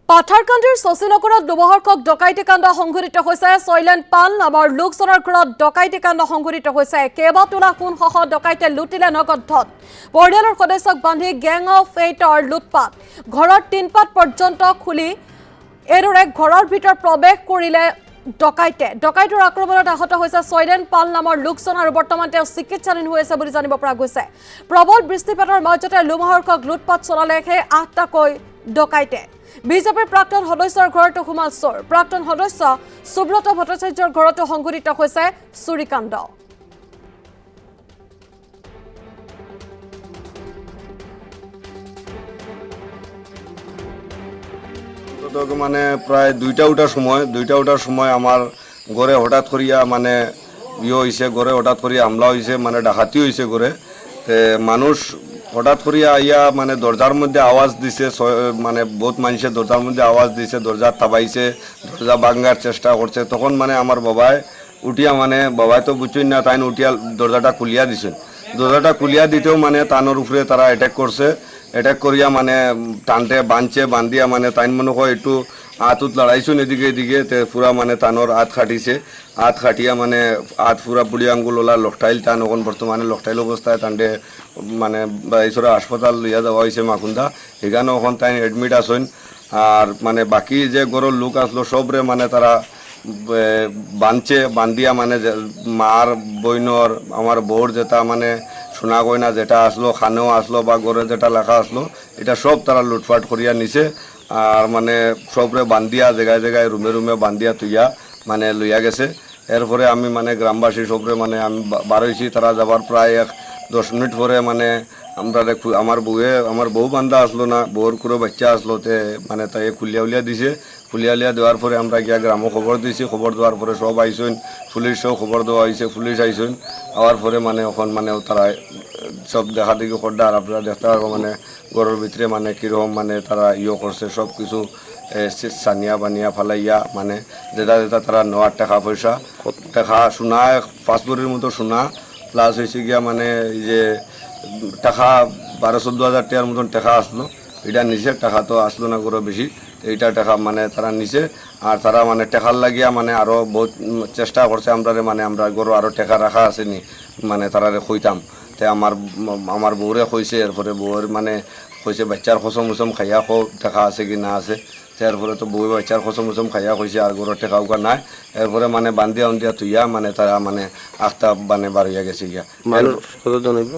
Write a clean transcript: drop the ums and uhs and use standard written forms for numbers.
পাথাৰকান্দিৰ শশীনগৰত দুবহৰকক ডকাইতি কাণ্ড সংঘটিত হৈছে। চৈলেণ্ড পাল নামৰ লোকজনৰ ঘৰত ডকাইতি কাণ্ড সংঘটিত হৈছে। কেইবাতোলা সোণসহ ডকাইতে লুটিলে নগদ ধন। পৰিয়ালৰ সদস্যক বান্ধি গেং অফ এইটৰ লুটপাট। ঘৰৰ টিনপাত পৰ্যন্ত খুলি এইদৰে ঘৰৰ ভিতৰত প্ৰৱেশ কৰিলে ডকাইতে। ডকাইতৰ আক্ৰমণত আহত হৈছে চৈলেণ্ড পাল নামৰ লোকজন আৰু বৰ্তমান তেওঁ চিকিৎসাধীন হৈ আছে বুলি জানিব পৰা গৈছে। প্ৰবল বৃষ্টিপাতৰ মাজতে লোমহৰ্ষক লুটপাট চলালে সেই 8টাকৈ ডকাইতে। বিজেপিৰ প্ৰাক্তন সদস্যৰ ঘৰতো সোমাল চোৰ। প্ৰাক্তন সদস্য সুব্ৰত ভট্টাচাৰ্যৰ ঘৰতো সংঘটিত হৈছে চুৰিকাণ্ড। মানে প্রায় দুইটা উঠার সময় আমার ঘরে হঠাৎ করিয়া মানে হয়েছে, ঘরে হঠাৎ করিয়া হামলা হয়েছে, মানে ডাকাতি হয়েছে ঘরে। মানুষ হঠাৎ করিয়া আইয়া মানে দরজার মধ্যে আওয়াজ দিছে, মানে বহুত মানুষের দরজার মধ্যে আওয়াজ দিছে, দরজা তাবাইছে, দরজা ভাঙার চেষ্টা করছে। তখন মানে আমার বাবাই উঠিয়া, মানে বাবাই তো বুঝছেন না, তাই উঠিয়া দরজাটা খুলিয়া দিছে। দরজাটা খুলিয়া দিতেও মানে তানোর উপরে তারা অ্যাটাক করছে। অ্যাটাক করিয়া মানে টানতে বান্ধিয়া মানে তাইন মনে হয় একটু হাতত লড়াইছুন এদিকে এদিকে, পুরা মানে তানোর হাত খাটিছে। হাত খাটিয়া মানে হাত পুরা বুড়ি আঙ্গুল ওলা লকটাইল টান, এখন বর্তমানে লকটাইল অবস্থায় টানতে মানে বাইছরা হাসপাতাল লইয়া যাওয়া হয়েছে মাকুন্দা। এখানে এখন তাই এডমিট আসেন। আর মানে বাকি যে গরুর লোক আসলো সবরে মানে তারা বান্ধিয়া মানে মার বইনর আমার বউর যেটা মানে সোনা গয়না যেটা আসলো, খানেও আসলো বা গড়ে যেটা লেখা আসলো, এটা সব তারা লুটপাট করিয়া নিছে। আর মানে সবরে বান্ধিয়া জায়গায় জায়গায় রুমে রুমে বান্ধিয়া তুইয়া মানে লইয়া গেছে। এরপরে আমি মানে গ্রামবাসী সবরে মানে আমি বার হয়েছি। তারা যাবার প্রায় 10 মিনিট পরে মানে আমরা আমার বউ বান্ধা আসলো না, বউর কোনো বাচ্চা আসলো, তে মানে তাই খুলিয়া উলিয়া দিছে। খুলিয়া উলিয়া দেওয়ার পরে আমরা গিয়া গ্রামও খবর দিয়েছি। খবর দেওয়ার পরে সব আইসেন, পুলিশও খবর দেওয়া হয়েছে, পুলিশ আইসেন। আওয়ার পরে মানে এখন মানে তারা সব দেখা দেখি করতে, আর আপনারা দেখতে পারবো মানে ঘরের ভিতরে মানে কীরকম মানে তারা করছে, সব কিছু সানিয়া বানিয়া ফালাইয়া মানে যেটা যেটা তারা নেওয়ার টাকা পয়সা টাকা সোনা 5 ভরির মতো সোনা, প্লাস হয়েছে গিয়া মানে এই যে টাকা 12-14 হাজার টাকার মতন টাকা আসলো। এটা নিচে টাকা তো আসলো না করে বেশি, এইটা টাকা মানে তারা নিচে। আর তারা মানে টাকার লাগিয়া মানে আরও বহুত চেষ্টা করছে আমরা মানে আমরা গরু আরও টাকা রাখা আসেনি মানে তারারে কইতাম। তাই আমার বউরে কইছে। এরপরে বউয়ের মানে কইছে বাচ্চার খসম উসম খাইয়া টাকা আছে কি না আছে। তারপরে তো বউ বাচ্চার খসম উসম খাইয়া কইছে আর গরুর টাকা উকা নাই। এরপরে মানে বান্ধিয়া তুইয়া মানে তারা মানে আখটা মানে বার হইয়া গেছে গিয়া। মানুষ কতজন হইব?